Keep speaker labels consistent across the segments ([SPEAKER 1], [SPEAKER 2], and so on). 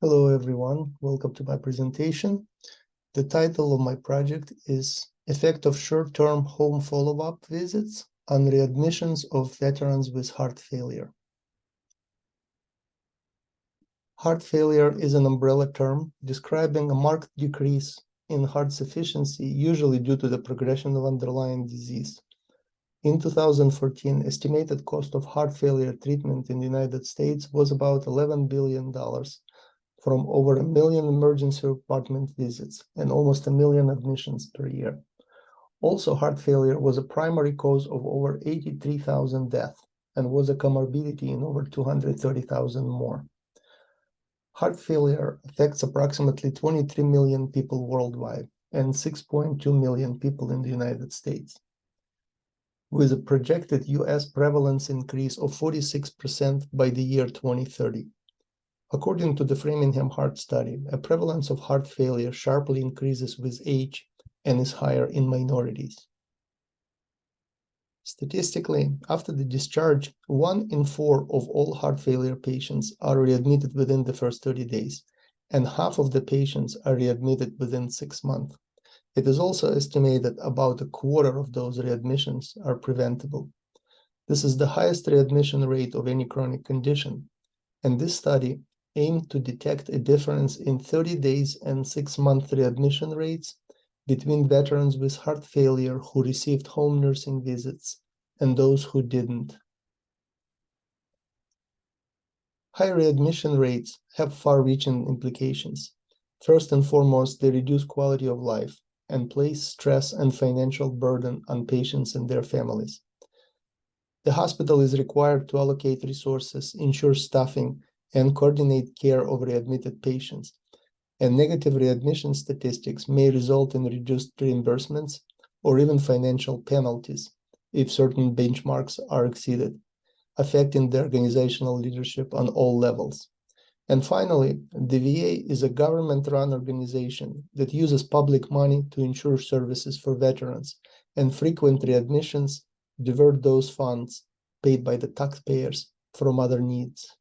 [SPEAKER 1] Hello everyone, welcome to my presentation. The title of my project is Effect of Short-Term Home Follow-up Visits on Readmissions of Veterans with Heart Failure. Heart failure is an umbrella term describing a marked decrease in heart sufficiency, usually due to the progression of underlying disease. In 2014, estimated cost of heart failure treatment in the United States was about $11 billion. From over 1 million emergency department visits and almost 1 million admissions per year. Also, heart failure was a primary cause of over 83,000 deaths and was a comorbidity in over 230,000 more. Heart failure affects approximately 23 million people worldwide and 6.2 million people in the United States, with a projected US prevalence increase of 46% by the year 2030. According to the Framingham Heart Study, a prevalence of heart failure sharply increases with age and is higher in minorities. Statistically, after the discharge, 1 in 4 of all heart failure patients are readmitted within the first 30 days, and half of the patients are readmitted within 6 months. It is also estimated about a quarter of those readmissions are preventable. This is the highest readmission rate of any chronic condition, and this study aimed to detect a difference in 30 days and 6-month readmission rates between veterans with heart failure who received home nursing visits and those who didn't. High readmission rates have far-reaching implications. First and foremost, they reduce quality of life and place stress and financial burden on patients and their families. The hospital is required to allocate resources, ensure staffing, and coordinate care of readmitted patients. And negative readmission statistics may result in reduced reimbursements or even financial penalties if certain benchmarks are exceeded, affecting the organizational leadership on all levels. And finally, the VA is a government-run organization that uses public money to ensure services for veterans, and frequent readmissions divert those funds paid by the taxpayers from other needs.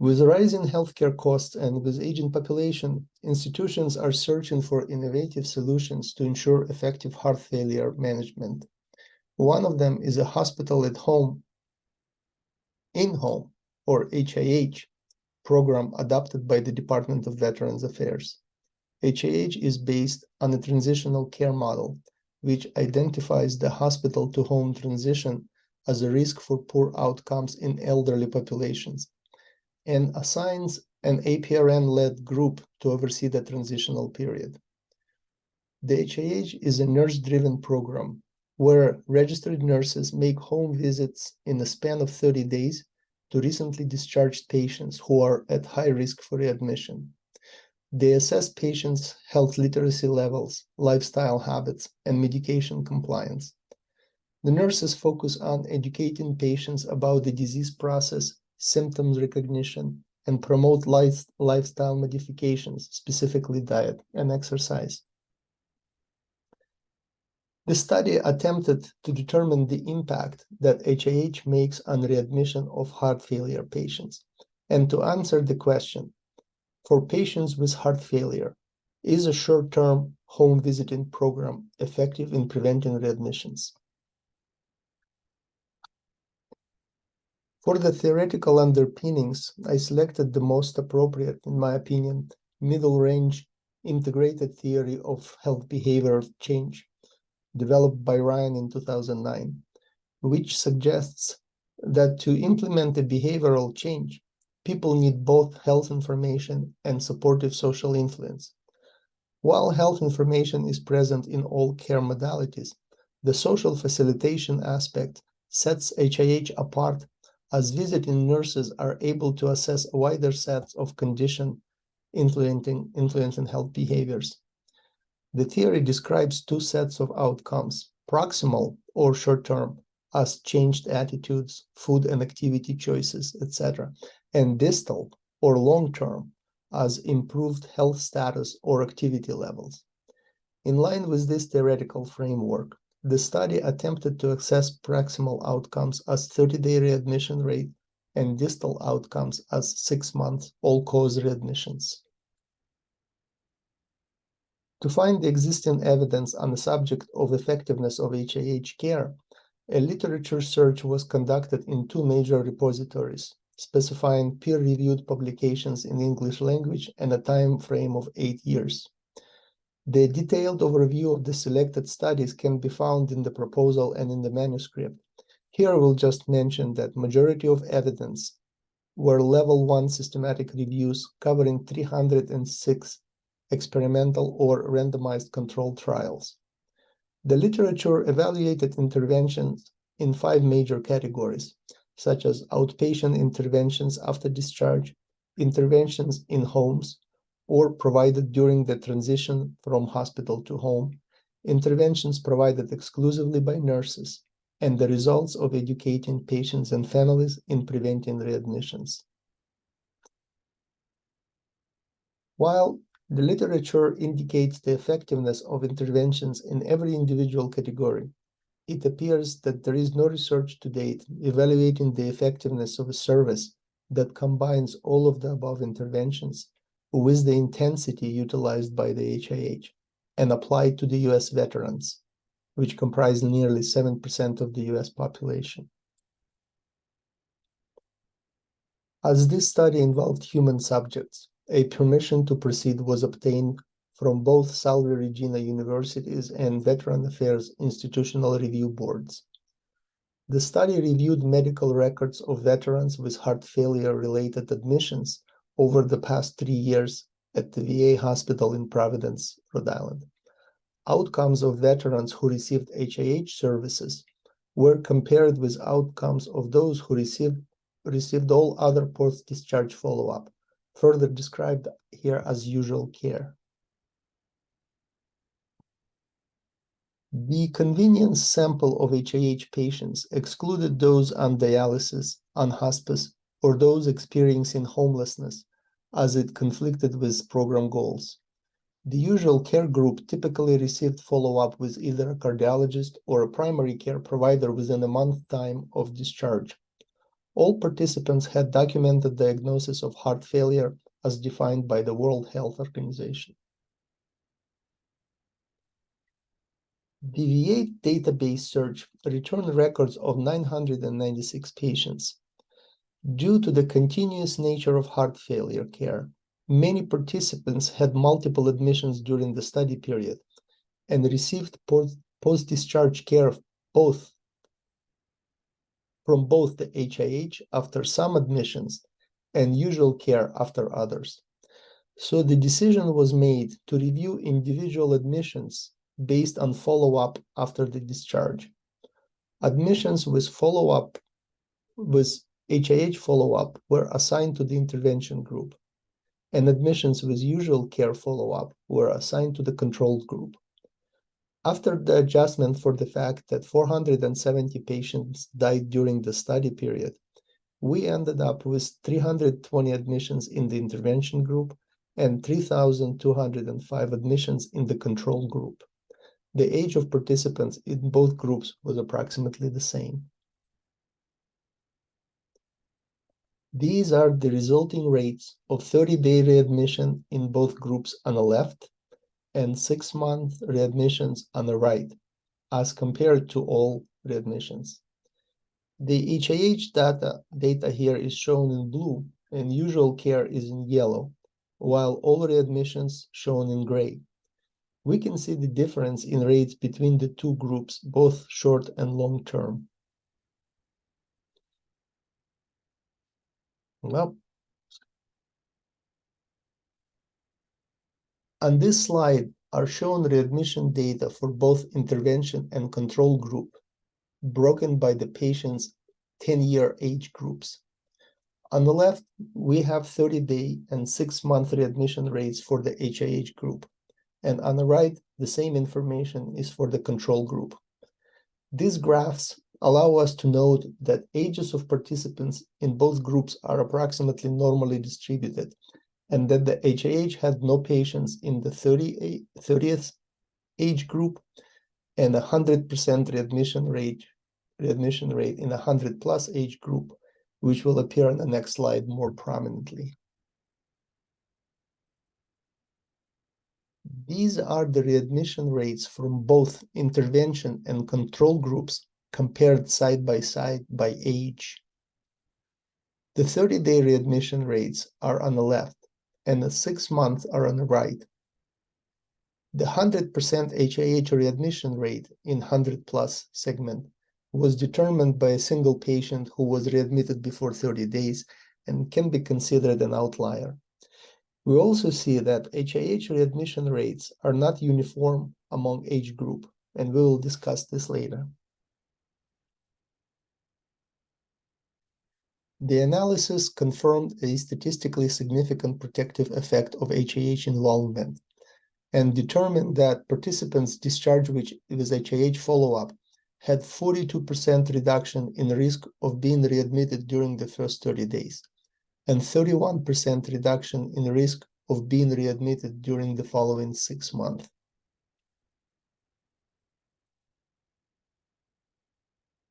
[SPEAKER 1] With rising healthcare costs and with aging population, institutions are searching for innovative solutions to ensure effective heart failure management. One of them is a hospital at home, in-home, or HIH program adopted by the Department of Veterans Affairs. HIH is based on a transitional care model, which identifies the hospital-to-home transition as a risk for poor outcomes in elderly populations, and assigns an APRN-led group to oversee the transitional period. The HIH is a nurse-driven program where registered nurses make home visits in a span of 30 days to recently discharged patients who are at high risk for readmission. They assess patients' health literacy levels, lifestyle habits, and medication compliance. The nurses focus on educating patients about the disease process, symptoms recognition, and promote lifestyle modifications, specifically diet and exercise. The study attempted to determine the impact that HIH makes on readmission of heart failure patients, and to answer the question, for patients with heart failure, is a short-term home visiting program effective in preventing readmissions? For the theoretical underpinnings, I selected the most appropriate, in my opinion, middle-range integrated theory of health behavioral change, developed by Ryan in 2009, which suggests that to implement a behavioral change, people need both health information and supportive social influence. While health information is present in all care modalities, the social facilitation aspect sets HIH apart, as visiting nurses are able to assess a wider set of conditions influencing health behaviors. The theory describes two sets of outcomes, proximal or short-term, as changed attitudes, food and activity choices, etc., and distal or long-term, as improved health status or activity levels. In line with this theoretical framework, the study attempted to assess proximal outcomes as 30-day readmission rate, and distal outcomes as 6 months all-cause readmissions. To find the existing evidence on the subject of effectiveness of HAH care, a literature search was conducted in 2 major repositories, specifying peer-reviewed publications in English language and a time frame of 8 years. The detailed overview of the selected studies can be found in the proposal and in the manuscript. Here we'll just mention that majority of evidence were level 1 systematic reviews covering 306 experimental or randomized controlled trials. The literature evaluated interventions in 5 major categories, such as outpatient interventions after discharge, interventions in homes, or provided during the transition from hospital to home, interventions provided exclusively by nurses, and the results of educating patients and families in preventing readmissions. While the literature indicates the effectiveness of interventions in every individual category, it appears that there is no research to date evaluating the effectiveness of a service that combines all of the above interventions with the intensity utilized by the HIH and applied to the US veterans, which comprise nearly 7% of the US population. As this study involved human subjects, a permission to proceed was obtained from both Salve Regina universities and Veteran Affairs institutional review boards. The study reviewed medical records of veterans with heart failure-related admissions over the past 3 years at the VA hospital in Providence, Rhode Island. Outcomes of veterans who received HIH services were compared with outcomes of those who received all other post-discharge follow-up, further described here as usual care. The convenience sample of HIH patients excluded those on dialysis, on hospice, or those experiencing homelessness, as it conflicted with program goals. The usual care group typically received follow-up with either a cardiologist or a primary care provider within a month time of discharge. All participants had documented diagnosis of heart failure as defined by the World Health Organization. The VA database search returned records of 996 patients. Due to the continuous nature of heart failure care, many participants had multiple admissions during the study period and received post-discharge care from both the HIH after some admissions and usual care after others. So the decision was made to review individual admissions based on follow-up after the discharge. Admissions with HIH follow-up were assigned to the intervention group, and admissions with usual care follow-up were assigned to the controlled group. After the adjustment for the fact that 470 patients died during the study period, we ended up with 320 admissions in the intervention group and 3,205 admissions in the control group. The age of participants in both groups was approximately the same. These are the resulting rates of 30-day readmission in both groups on the left and 6-month readmissions on the right, as compared to all readmissions. The HIH data here is shown in blue and usual care is in yellow, while all readmissions shown in gray. We can see the difference in rates between the two groups, both short and long term. Well, on this slide are shown readmission data for both intervention and control group, broken by the patient's 10-year age groups. On the left, we have 30-day and 6-month readmission rates for the HIH group, and on the right, the same information is for the control group. These graphs allow us to note that ages of participants in both groups are approximately normally distributed, and that the HIH had no patients in the 30th age group and 100% readmission rate in a 100+ age group, which will appear on the next slide more prominently. These are the readmission rates from both intervention and control groups compared side by side by age. The 30-day readmission rates are on the left, and the 6-month are on the right. The 100% HIH readmission rate in 100+ segment was determined by a single patient who was readmitted before 30 days and can be considered an outlier. We also see that HIH readmission rates are not uniform among age group, and we will discuss this later. The analysis confirmed a statistically significant protective effect of HIH involvement and determined that participants discharged with HIH follow-up had 42% reduction in risk of being readmitted during the first 30 days and 31% reduction in risk of being readmitted during the following 6 months.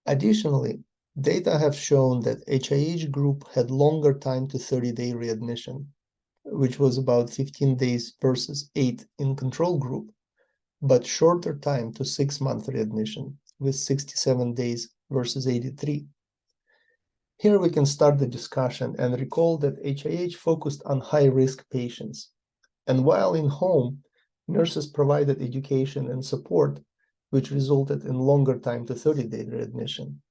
[SPEAKER 1] Additionally, data have shown that HIH group had longer time to 30-day readmission, which was about 15 days versus 8 in control group, but shorter time to 6-month readmission with 67 days versus 83. Here we can start the discussion and recall that HIH focused on high-risk patients. And while in home, nurses provided education and support, which resulted in longer time to 30-day readmission.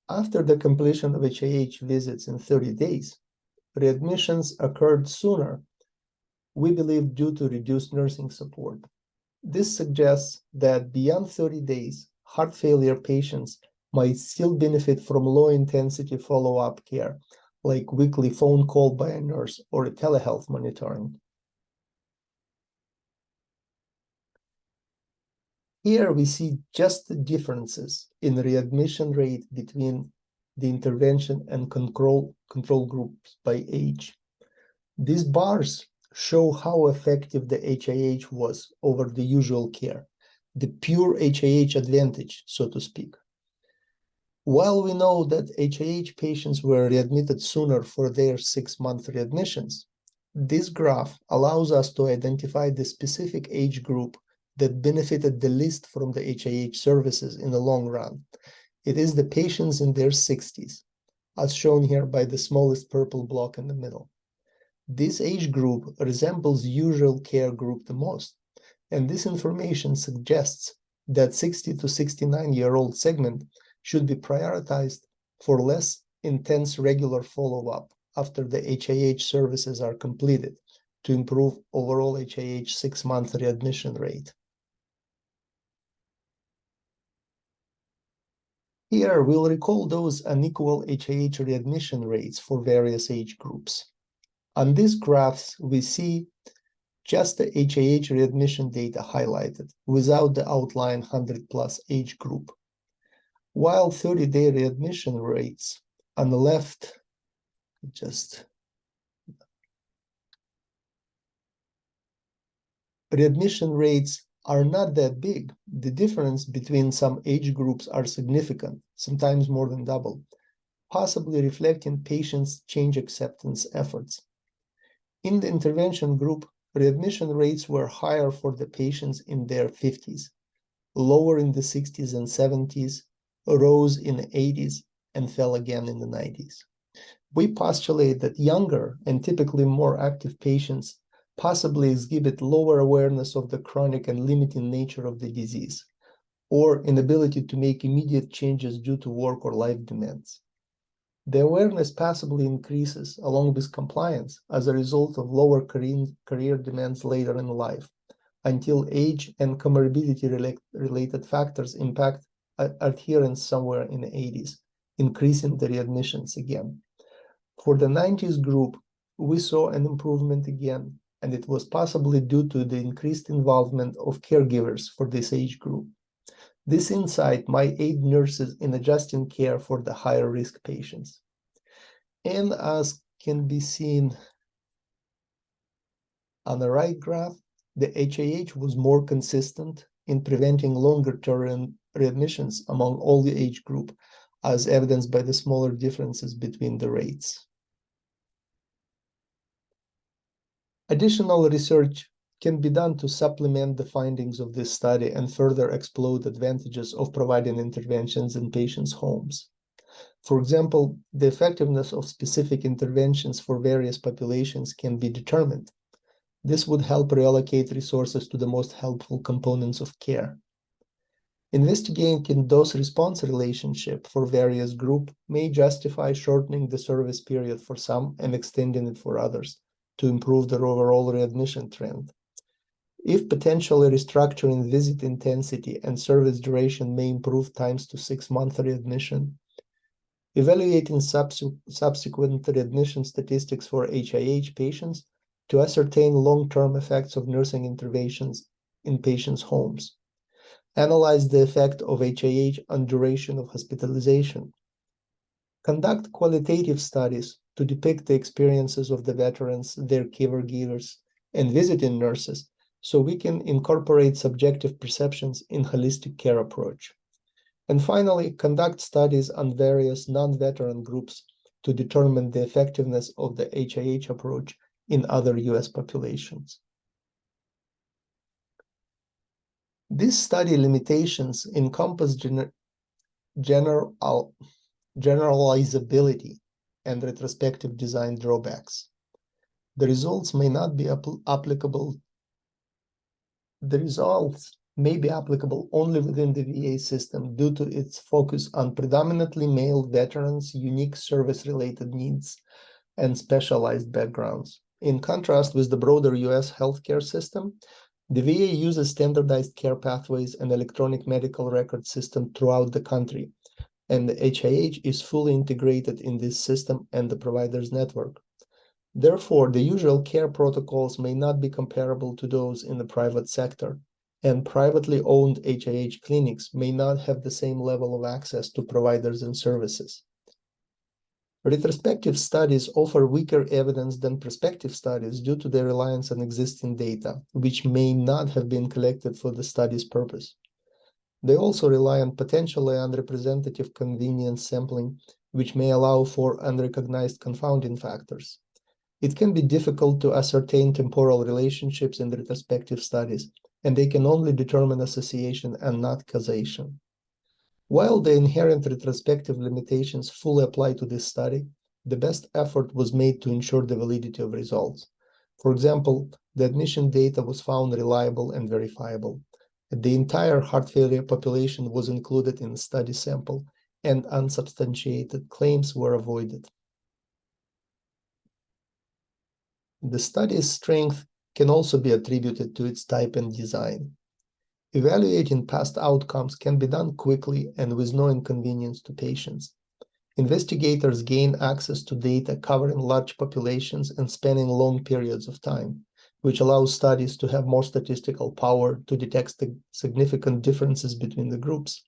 [SPEAKER 1] After the completion of HIH visits in 30 days, readmissions occurred sooner, we believe due to reduced nursing support. This suggests that beyond 30 days, heart failure patients might still benefit from low-intensity follow-up care, like weekly phone call by a nurse or telehealth monitoring. Here we see just the differences in readmission rate between the intervention and control groups by age. These bars show how effective the HIH was over the usual care, the pure HIH advantage, so to speak. While we know that HIH patients were readmitted sooner for their 6-month readmissions, this graph allows us to identify the specific age group that benefited the least from the HIH services in the long run. It is the patients in their 60s, as shown here by the smallest purple block in the middle. This age group resembles usual care group the most, and this information suggests that 60 to 69-year-old segment should be prioritized for less intense regular follow-up after the HIH services are completed to improve overall HIH 6-month readmission rate. Here, we'll recall those unequal HIH readmission rates for various age groups. On these graphs, we see just the HIH readmission data highlighted without the outlined 100+ age group. While 30-day readmission rates on the left, readmission rates are not that big. The difference between some age groups are significant, sometimes more than double, possibly reflecting patients' change acceptance efforts. In the intervention group, readmission rates were higher for the patients in their 50s, lower in the 60s and 70s, rose in the 80s, and fell again in the 90s. We postulate that younger and typically more active patients possibly exhibit lower awareness of the chronic and limiting nature of the disease, or inability to make immediate changes due to work or life demands. The awareness possibly increases along with compliance as a result of lower career demands later in life, until age and comorbidity-related factors impact adherence somewhere in the 80s, increasing the readmissions again. For the 90s group, we saw an improvement again, and it was possibly due to the increased involvement of caregivers for this age group. This insight might aid nurses in adjusting care for the higher risk patients. And as can be seen on the right graph, the HIH was more consistent in preventing longer term readmissions among all the age group, as evidenced by the smaller differences between the rates. Additional research can be done to supplement the findings of this study and further explore the advantages of providing interventions in patients' homes. For example, the effectiveness of specific interventions for various populations can be determined. This would help reallocate resources to the most helpful components of care. Investigating dose-response relationship for various groups may justify shortening the service period for some and extending it for others to improve their overall readmission trend. If potentially restructuring visit intensity and service duration may improve times to 6-month readmission, evaluating subsequent readmission statistics for HIH patients to ascertain long-term effects of nursing interventions in patients' homes, analyze the effect of HIH on duration of hospitalization, conduct qualitative studies to depict the experiences of the veterans, their caregivers, and visiting nurses, so we can incorporate subjective perceptions in holistic care approach. And finally, conduct studies on various non-veteran groups to determine the effectiveness of the HIH approach in other US populations. These study limitations encompass generalizability and retrospective design drawbacks. The results may not be applicable. The results may be applicable only within the VA system due to its focus on predominantly male veterans' unique service-related needs and specialized backgrounds. In contrast with the broader US healthcare system, the VA uses standardized care pathways and electronic medical record system throughout the country, and the HIH is fully integrated in this system and the provider's network. Therefore, the usual care protocols may not be comparable to those in the private sector, and privately owned HIH clinics may not have the same level of access to providers and services. Retrospective studies offer weaker evidence than prospective studies due to their reliance on existing data, which may not have been collected for the study's purpose. They also rely on potentially unrepresentative convenience sampling, which may allow for unrecognized confounding factors. It can be difficult to ascertain temporal relationships in retrospective studies, and they can only determine association and not causation. While the inherent retrospective limitations fully apply to this study, the best effort was made to ensure the validity of results. For example, the admission data was found reliable and verifiable. The entire heart failure population was included in the study sample, and unsubstantiated claims were avoided. The study's strength can also be attributed to its type and design. Evaluating past outcomes can be done quickly and with no inconvenience to patients. Investigators gain access to data covering large populations and spanning long periods of time, which allows studies to have more statistical power to detect the significant differences between the groups.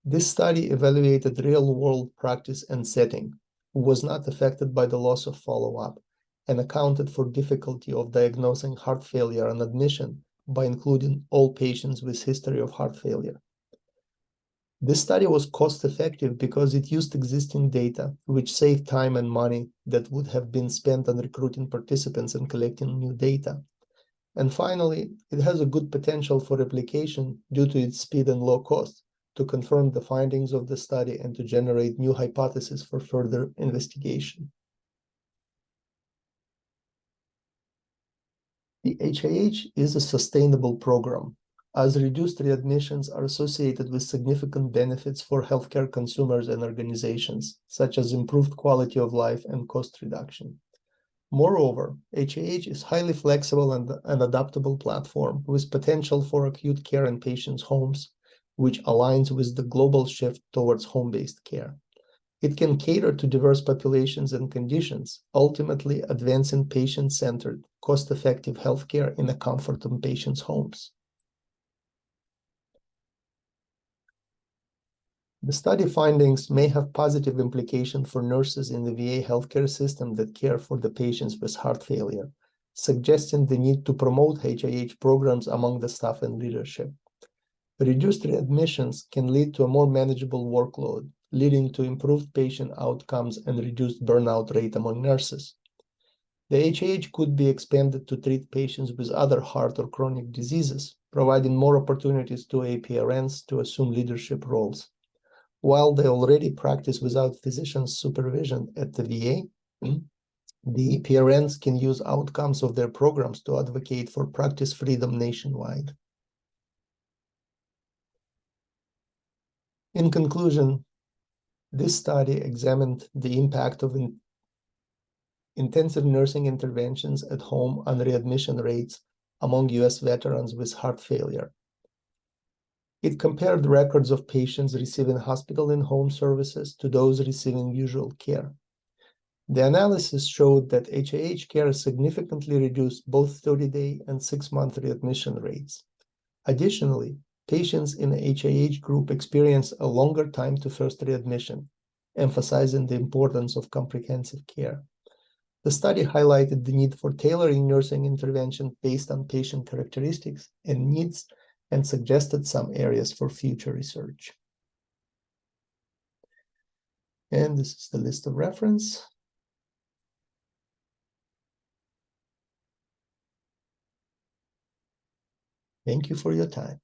[SPEAKER 1] This study evaluated real-world practice and setting, was not affected by the loss of follow-up, and accounted for difficulty of diagnosing heart failure on admission by including all patients with history of heart failure. This study was cost-effective because it used existing data, which saved time and money that would have been spent on recruiting participants and collecting new data. And finally, it has a good potential for replication due to its speed and low cost to confirm the findings of the study and to generate new hypotheses for further investigation. The HIH is a sustainable program, as reduced readmissions are associated with significant benefits for healthcare consumers and organizations, such as improved quality of life and cost reduction. Moreover, HIH is highly flexible and an adaptable platform with potential for acute care in patients' homes, which aligns with the global shift towards home-based care. It can cater to diverse populations and conditions, ultimately advancing patient-centered, cost-effective healthcare in the comfort of patients' homes. The study findings may have positive implications for nurses in the VA healthcare system that care for the patients with heart failure, suggesting the need to promote HIH programs among the staff and leadership. Reduced readmissions can lead to a more manageable workload, leading to improved patient outcomes and reduced burnout rate among nurses. The HAH could be expanded to treat patients with other heart or chronic diseases, providing more opportunities to APRNs to assume leadership roles. While they already practice without physician supervision at the VA, the PRNs can use outcomes of their programs to advocate for practice freedom nationwide. In conclusion, this study examined the impact of intensive nursing interventions at home on readmission rates among U.S. veterans with heart failure. It compared records of patients receiving hospital and home services to those receiving usual care. The analysis showed that HAH care significantly reduced both 30-day and 6-month readmission rates. Additionally, patients in the HAH group experienced a longer time to first readmission, emphasizing the importance of comprehensive care. The study highlighted the need for tailoring nursing intervention based on patient characteristics and needs, and suggested some areas for future research. And this is the list of reference. Thank you for your time.